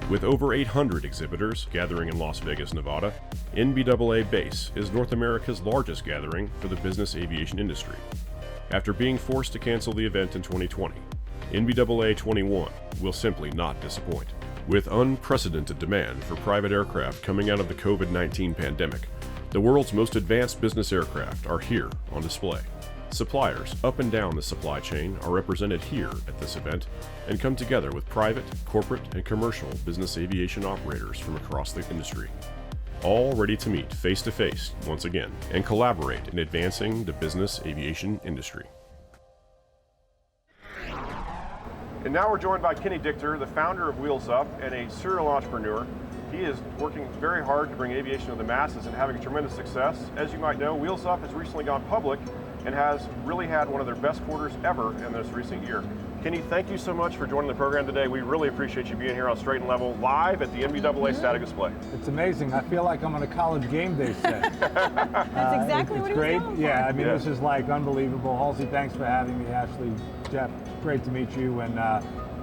With over 800 exhibitors gathering in Las Vegas, Nevada, NBAA-BACE is North America's largest gathering for the business aviation industry. After being forced to cancel the event in 2020, NBAA 21 will simply not disappoint. With unprecedented demand for private aircraft coming out of the COVID-19 pandemic, the world's most advanced business aircraft are here on display. Suppliers up and down the supply chain are represented here at this event and come together with private, corporate, and commercial business aviation operators from across the industry, all ready to meet face-to-face once again and collaborate in advancing the business aviation industry. And now we're joined by Kenneth Dichter, the founder of Wheels Up and a serial entrepreneur. He is working very hard to bring aviation to the masses and having tremendous success. As you might know, Wheels Up has recently gone public and has really had one of their best quarters ever in this recent year. Kenny, thank you so much for joining the program today. We really appreciate you being here on Straight and Level, live at the NBAA static display. It's amazing. I feel like I'm on a college game day set. That's exactly what he was great. going for. Yeah, I mean, this is like unbelievable. Hulsey, thanks for having me. Ashley, Jeff, great to meet you, and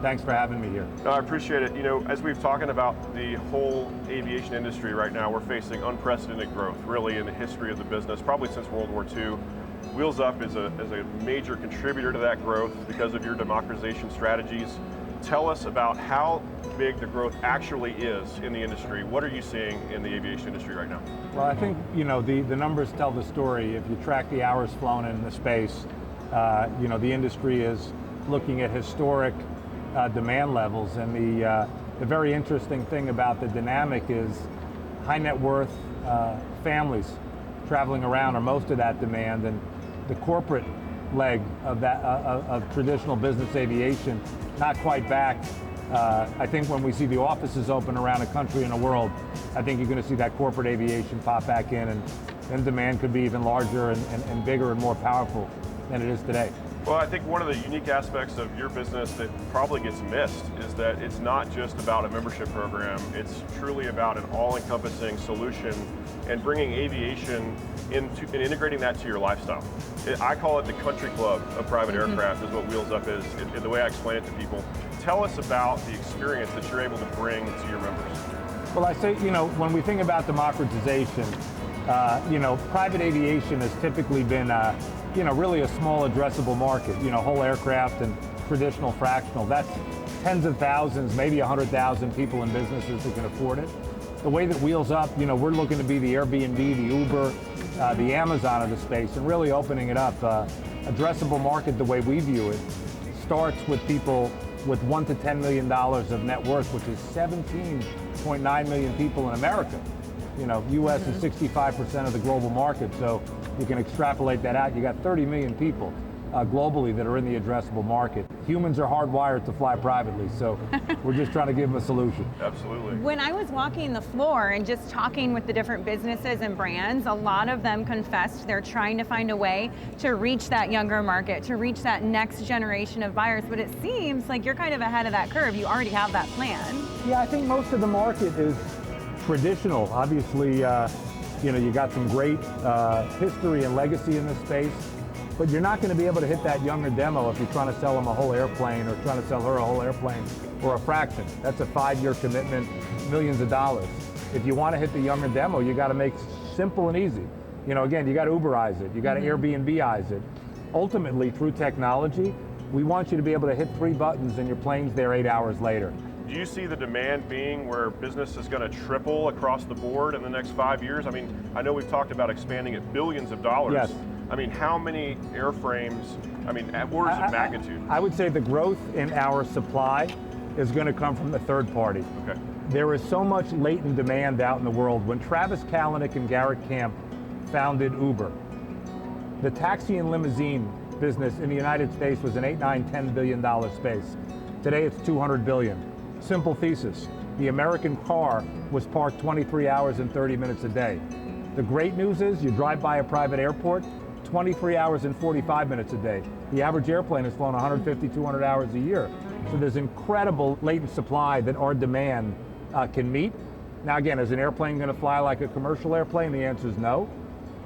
thanks for having me here. No, I appreciate it. You know, as we've talking about the whole aviation industry right now, we're facing unprecedented growth, really, in the history of the business, probably since World War II. Wheels Up is a major contributor to that growth because of your democratization strategies. Tell us about how big the growth actually is in the industry. What are you seeing in the aviation industry right now? Well, I think, you know, the numbers tell the story. If you track the hours flown in the space, you know, the industry is looking at historic demand levels, and the very interesting thing about the dynamic is high net worth families traveling around are most of that demand, and the corporate leg of that of traditional business aviation not quite back. I think when we see the offices open around the country and the world, I think you're going to see that corporate aviation pop back in, and then demand could be even larger and bigger and more powerful than it is today. Well, I think one of the unique aspects of your business that probably gets missed is that it's not just about a membership program. It's truly about an all-encompassing solution and bringing aviation into and integrating that to your lifestyle. I call it the country club of private aircraft is what Wheels Up is, in the way I explain it to people. Tell us about the experience that you're able to bring to your members. Well, I say, you know, when we think about democratization, you know, private aviation has typically been you know, really a small addressable market, you know, whole aircraft and traditional fractional. That's tens of thousands, maybe 100,000 people in businesses that can afford it. The way that Wheels Up, you know, we're looking to be the Airbnb, the Uber, the Amazon of the space, and really opening it up. Addressable market, the way we view it, starts with people with $1 to $10 million of net worth, which is 17.9 million people in America. You know, U.S. is 65% of the global market, so you can extrapolate that out. You got 30 million people globally that are in the addressable market. Humans are hardwired to fly privately, so we're just trying to give them a solution. Absolutely. When I was walking the floor and just talking with the different businesses and brands, a lot of them confessed they're trying to find a way to reach that younger market, to reach that next generation of buyers, but it seems like you're kind of ahead of that curve. You already have that plan. Yeah, I think most of the market is traditional. Obviously, you know, you got some great history and legacy in this space, but you're not going to be able to hit that younger demo if you're trying to sell them a whole airplane or trying to sell her a whole airplane or a fraction. That's a 5-year commitment, millions of dollars. If you want to hit the younger demo, you got to make it simple and easy. You know, again, you got to Uberize it, you got to Airbnb-ize it. Ultimately, through technology, we want you to be able to hit 3 buttons and your plane's there 8 hours later. Do you see the demand being where business is going to triple across the board in the next 5 years? I mean, I know we've talked about expanding at billions of dollars. Yes. I mean, how many airframes, I mean, at orders of magnitude? I would say the growth in our supply is going to come from the third party. Okay. There is so much latent demand out in the world. When Travis Kalanick and Garrett Camp founded Uber, the taxi and limousine business in the United States was an $8, $9, $10 billion space. Today it's $200 billion. Simple thesis. The American car was parked 23 hours and 30 minutes a day. The great news is you drive by a private airport, 23 hours and 45 minutes a day. The average airplane is flown 150, 200 hours a year. So there's incredible latent supply that our demand can meet. Now again, is an airplane going to fly like a commercial airplane? The answer is no.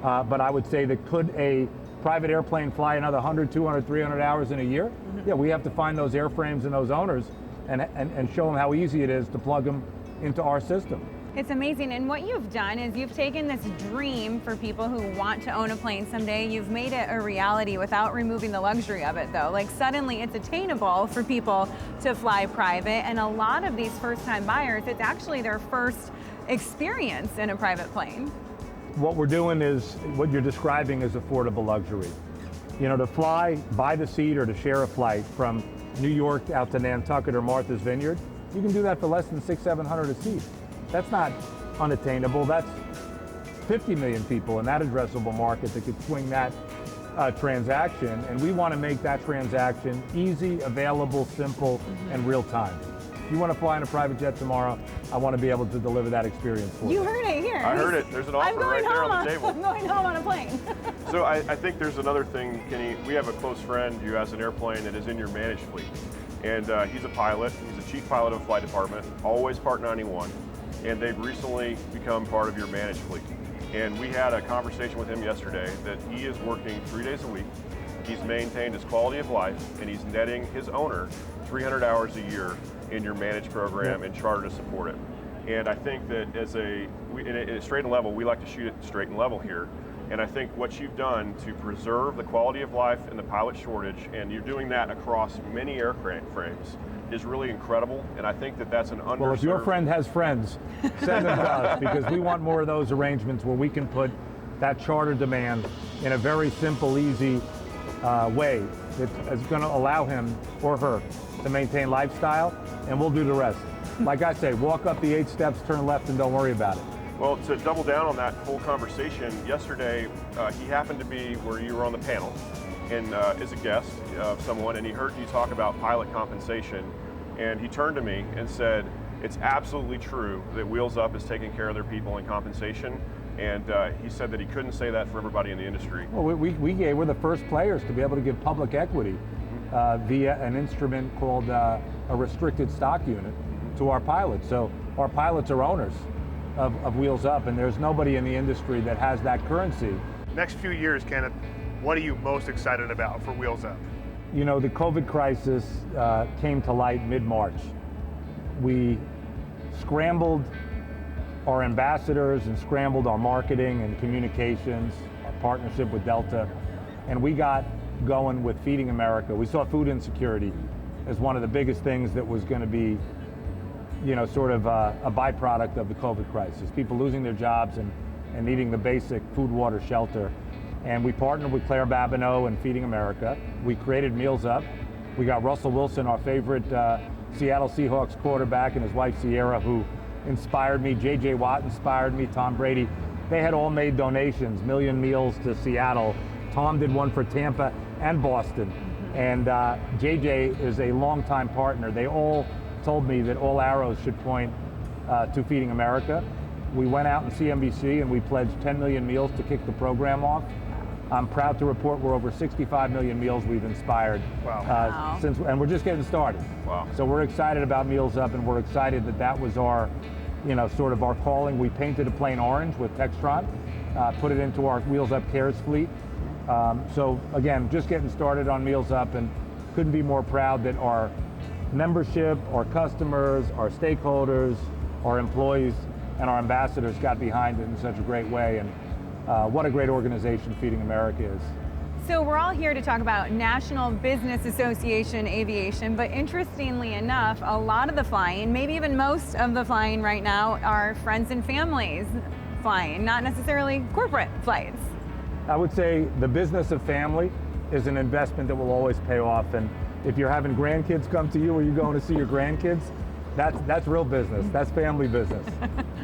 But I would say that could a private airplane fly another 100, 200, 300 hours in a year? Yeah, we have to find those airframes and those owners and show them how easy it is to plug them into our system. It's amazing, and what you've done is you've taken this dream for people who want to own a plane someday, you've made it a reality without removing the luxury of it though. Like suddenly it's attainable for people to fly private, and a lot of these first-time buyers, it's actually their first experience in a private plane. What we're doing is, what you're describing is affordable luxury. You know, to fly by the seat or to share a flight from New York out to Nantucket or Martha's Vineyard, you can do that for less than $600-700 a seat. That's not unattainable. That's 50 million people in that addressable market that could swing that transaction, and we want to make that transaction easy, available, simple, and real time. If you want to fly in a private jet tomorrow, I want to be able to deliver that experience for you. You heard it here. I heard it. There's an offer right there on the table. I'm going home on a plane. So I think there's another thing, Kenny. We have a close friend who has an airplane that is in your managed fleet. And he's a pilot. He's a chief pilot of a flight department, always Part 91. And they've recently become part of your managed fleet. And we had a conversation with him yesterday that he is working 3 days a week. He's maintained his quality of life, and he's netting his owner 300 hours a year in your managed program and charter to support it. And I think that as in a straight and level, we like to shoot it straight and level here. And I think what you've done to preserve the quality of life and the pilot shortage, and you're doing that across many aircraft frames, is really incredible. And I think that that's an underserved... Well, if your friend has friends, send them to us, because we want more of those arrangements where we can put that charter demand in a very simple, easy way that is going to allow him or her to maintain lifestyle, and we'll do the rest. Like I say, walk up the 8 steps, turn left, and don't worry about it. Well, to double down on that whole conversation, yesterday he happened to be where you were on the panel and as a guest of someone, and he heard you talk about pilot compensation, and he turned to me and said, it's absolutely true that Wheels Up is taking care of their people in compensation, and he said that he couldn't say that for everybody in the industry. Well, we're the first players to be able to give public equity via an instrument called a restricted stock unit to our pilots. So our pilots are owners of Wheels Up, and there's nobody in the industry that has that currency. Next few years, Kenneth, what are you most excited about for Wheels Up? You know, the COVID crisis came to light mid-March. We scrambled our ambassadors and scrambled our marketing and communications, our partnership with Delta, and we got going with Feeding America. We saw food insecurity as one of the biggest things that was going to be, you know, sort of a byproduct of the COVID crisis. People losing their jobs and needing the basic food, water, shelter. And we partnered with Claire Babineau and Feeding America. We created Meals Up. We got Russell Wilson, our favorite Seattle Seahawks quarterback, and his wife Sierra, who inspired me. J.J. Watt inspired me, Tom Brady. They had all made donations, million meals to Seattle. Tom did one for Tampa and Boston. And J.J. is a longtime partner. They all told me that all arrows should point to Feeding America. We went out in CNBC and we pledged 10 million meals to kick the program off. I'm proud to report we're over 65 million meals we've inspired. Wow. And we're just getting started. Wow. So we're excited about Meals Up, and we're excited that that was our, you know, sort of our calling. We painted a plane orange with Textron, put it into our Wheels Up Cares fleet. So again, just getting started on Meals Up, and couldn't be more proud that our membership, our customers, our stakeholders, our employees, and our ambassadors got behind it in such a great way. And what a great organization Feeding America is. So we're all here to talk about National Business Association Aviation, but interestingly enough, a lot of the flying, maybe even most of the flying right now, are friends and families flying, not necessarily corporate flights. I would say the business of family is an investment that will always pay off. And if you're having grandkids come to you or you're going to see your grandkids, that's real business. That's family business.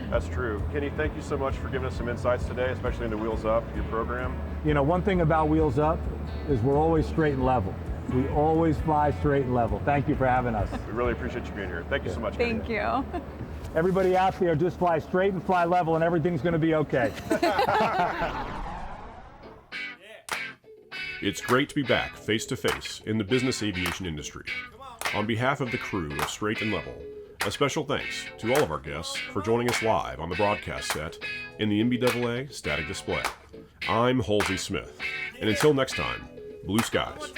That's true. Kenny, thank you so much for giving us some insights today, especially into Wheels Up, your program. You know, one thing about Wheels Up is we're always straight and level. We always fly straight and level. Thank you for having us. We really appreciate you being here. Thank you so much, Kenny. Thank you. Everybody out there, just fly straight and fly level, and everything's going to be okay. It's great to be back face-to-face in the business aviation industry. On behalf of the crew of Straight and Level, a special thanks to all of our guests for joining us live on the broadcast set in the NBAA Static Display. I'm Hulsey Smith, and until next time, blue skies.